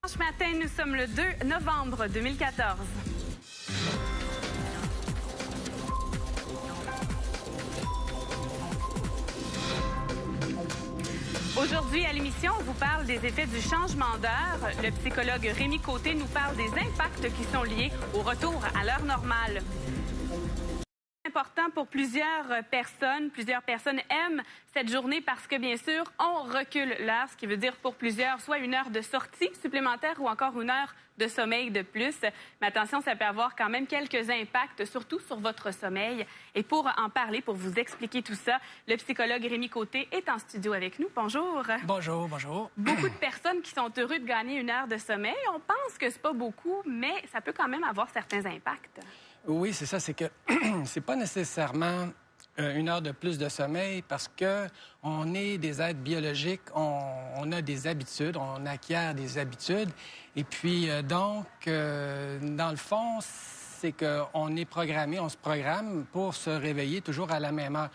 Ce matin, nous sommes le 2 novembre 2014. Aujourd'hui, à l'émission, on vous parle des effets du changement d'heure. Le psychologue Rémi Côté nous parle des impacts qui sont liés au retour à l'heure normale. Important pour plusieurs personnes. Plusieurs personnes aiment cette journée parce que, bien sûr, on recule l'heure, ce qui veut dire pour plusieurs soit une heure de sortie supplémentaire ou encore une heure de sommeil de plus. Mais attention, ça peut avoir quand même quelques impacts, surtout sur votre sommeil. Et pour en parler, pour vous expliquer tout ça, le psychologue Rémi Côté est en studio avec nous. Bonjour. Bonjour, bonjour. Beaucoup de personnes qui sont heureuses de gagner une heure de sommeil. On pense que c'est pas beaucoup, mais ça peut quand même avoir certains impacts. Oui, c'est ça, c'est que c'est pas nécessairement une heure de plus de sommeil parce que on est des êtres biologiques, on a des habitudes, on acquiert des habitudes. Et puis, dans le fond, c'est qu'on est programmé, on se programme pour se réveiller toujours à la même heure.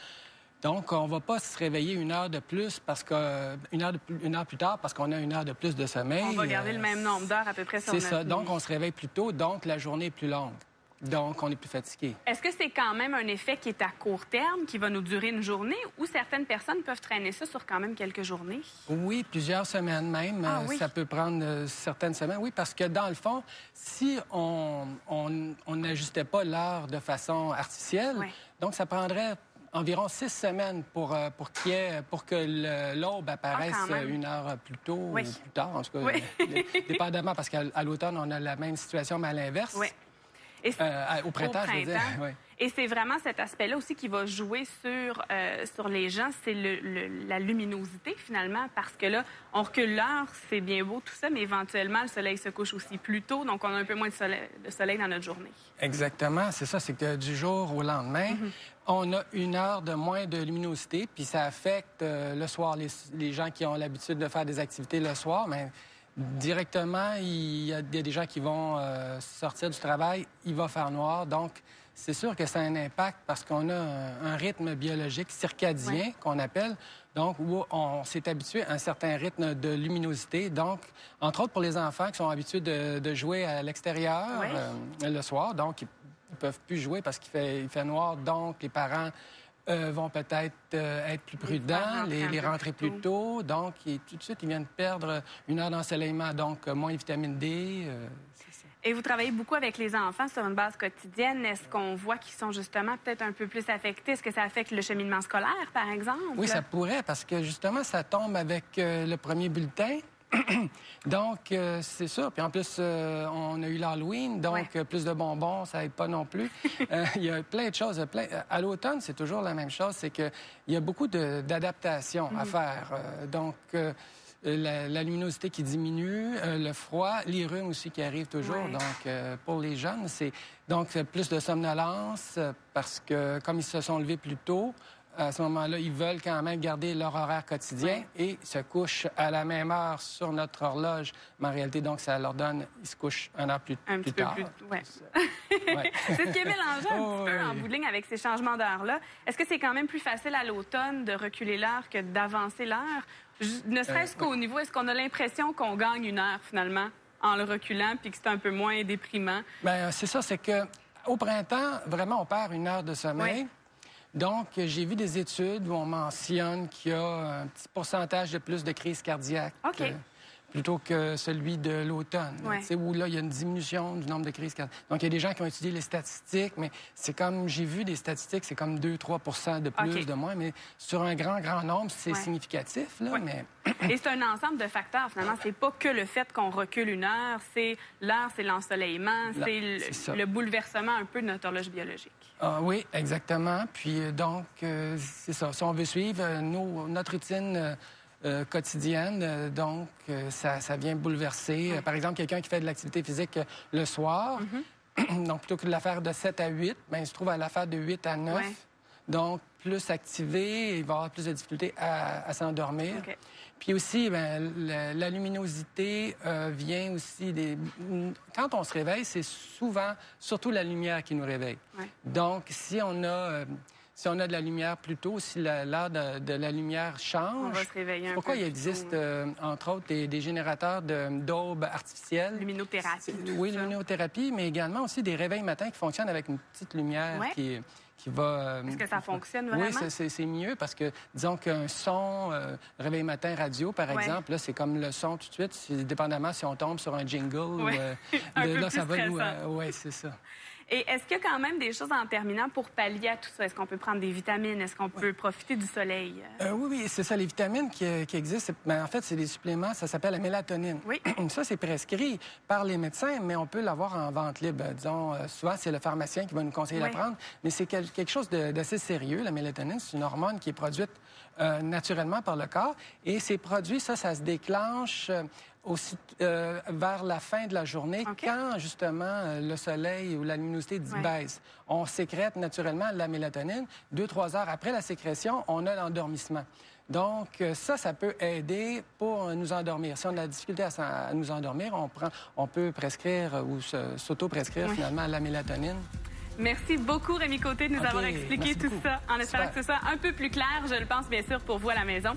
Donc, on va pas se réveiller une heure de plus parce que une heure plus tard parce qu'on a une heure de plus de sommeil. On va garder le même nombre d'heures à peu près sur notre nuit. C'est ça. Donc, nuit. on se réveille plus tôt, donc la journée est plus longue. Donc, on est plus fatigué. Est-ce que c'est quand même un effet qui est à court terme, qui va nous durer une journée, ou certaines personnes peuvent traîner ça sur quand même quelques journées? Oui, plusieurs semaines même. Ah, oui. Ça peut prendre certaines semaines. Oui, parce que dans le fond, si on n'ajustait pas l'heure de façon artificielle, oui. Donc ça prendrait environ 6 semaines pour que l'aube apparaisse une heure plus tôt oui. ou plus tard, en tout cas, oui. dépendamment, parce qu'à l'automne, on a la même situation, mais à l'inverse. Oui. Et au printemps, je veux dire. Oui. Et c'est vraiment cet aspect-là aussi qui va jouer sur les gens, c'est la luminosité, finalement, parce que là, on recule l'heure, c'est bien beau tout ça, mais éventuellement, le soleil se couche aussi plus tôt, donc on a un peu moins de soleil dans notre journée. Exactement, c'est ça, c'est que du jour au lendemain, on a une heure de moins de luminosité, puis ça affecte le soir, les gens qui ont l'habitude de faire des activités le soir, mais directement, il y a des gens qui vont sortir du travail, il va faire noir. Donc, c'est sûr que ça a un impact parce qu'on a un rythme biologique circadien, oui. qu'on appelle, donc où on s'est habitué à un certain rythme de luminosité. Donc, entre autres pour les enfants qui sont habitués de jouer à l'extérieur oui. Le soir, donc ils peuvent plus jouer parce qu'il fait noir. Donc, les parents vont peut-être être plus prudents, les rentrer plus tôt. Donc, tout de suite, ils viennent perdre une heure d'ensoleillement, donc moins de vitamine D. C'est ça. Et vous travaillez beaucoup avec les enfants sur une base quotidienne. Est-ce qu'on voit qu'ils sont justement peut-être un peu plus affectés? Est-ce que ça affecte le cheminement scolaire, par exemple? Oui, ça pourrait, parce que justement, ça tombe avec le premier bulletin. Donc, c'est ça. Puis en plus, on a eu l'Halloween, donc plus de bonbons, ça n'aide pas non plus. Il y a plein de choses. À l'automne, c'est toujours la même chose, c'est qu'il y a beaucoup d'adaptations à faire. Donc, la luminosité qui diminue, le froid, les rhumes aussi qui arrivent toujours. Oui. Donc, pour les jeunes, c'est donc plus de somnolence parce que comme ils se sont levés plus tôt, à ce moment-là, ils veulent quand même garder leur horaire quotidien et se couchent à la même heure sur notre horloge. Mais en réalité, donc, ça leur donne, ils se couchent une heure plus tard. Ouais. C'est ce qui est mélangé un petit peu en bout de ligne avec ces changements d'heure-là. Est-ce que c'est quand même plus facile à l'automne de reculer l'heure que d'avancer l'heure? Ne serait-ce qu'au niveau, est-ce qu'on a l'impression qu'on gagne une heure, finalement, en le reculant, puis que c'est un peu moins déprimant? Bien, c'est ça, c'est que au printemps, vraiment, on perd une heure de sommeil. Oui. Donc, j'ai vu des études où on mentionne qu'il y a un petit pourcentage de plus de crises cardiaques plutôt que celui de l'automne, où là, il y a une diminution du nombre de crises cardiaques. Donc, il y a des gens qui ont étudié les statistiques, mais c'est comme, j'ai vu des statistiques, c'est comme 2-3 % de plus, de moins, mais sur un grand nombre, c'est significatif, là, mais... Et c'est un ensemble de facteurs, finalement. C'est pas que le fait qu'on recule une heure, c'est l'heure, c'est l'ensoleillement, c'est le bouleversement un peu de notre horloge biologique. Ah, oui, exactement. Puis donc, c'est ça. Si on veut suivre notre routine quotidienne, donc ça vient bouleverser. Par exemple, quelqu'un qui fait de l'activité physique le soir, donc plutôt que de la faire de 7 à 8, bien, il se trouve à la faire de 8 à 9. Donc, plus activé, il va avoir plus de difficultés à s'endormir. Puis aussi, bien, la luminosité vient aussi Quand on se réveille, c'est souvent, surtout la lumière qui nous réveille. Donc, si on a... Si on a de la lumière plus tôt, si l'heure de la lumière change... On va se réveiller un peu. Pourquoi il existe, entre autres, des générateurs d'aubes artificielles. Luminothérapie. Oui, luminothérapie, mais également aussi des réveils matins qui fonctionnent avec une petite lumière qui va... Est-ce que ça fonctionne vraiment? Oui, c'est mieux parce que, disons qu'un son, réveil matin radio, par exemple, là, c'est comme le son tout de suite, dépendamment si on tombe sur un jingle. Un peu plus ça va nous... stressant. Oui, c'est ça. Et est-ce qu'il y a quand même des choses en terminant pour pallier à tout ça? Est-ce qu'on peut prendre des vitamines? Est-ce qu'on peut profiter du soleil? Oui, c'est ça. Les vitamines qui existent, en fait, c'est des suppléments, ça s'appelle la mélatonine. Oui. Ça, c'est prescrit par les médecins, mais on peut l'avoir en vente libre. Disons, souvent, c'est le pharmacien qui va nous conseiller de la prendre, mais c'est quelque chose d'assez sérieux. La mélatonine, c'est une hormone qui est produite naturellement par le corps. Et ces produits, ça se déclenche aussi vers la fin de la journée, quand justement le soleil ou la luminosité baisse. On sécrète naturellement la mélatonine. 2-3 heures après la sécrétion, on a l'endormissement. Donc, ça peut aider pour nous endormir. Si on a de la difficulté à nous endormir, on peut prescrire ou s'auto-prescrire finalement la mélatonine. Merci beaucoup, Rémi Côté, de nous avoir expliqué tout ça, en espérant que ce soit un peu plus clair, je le pense, bien sûr, pour vous à la maison.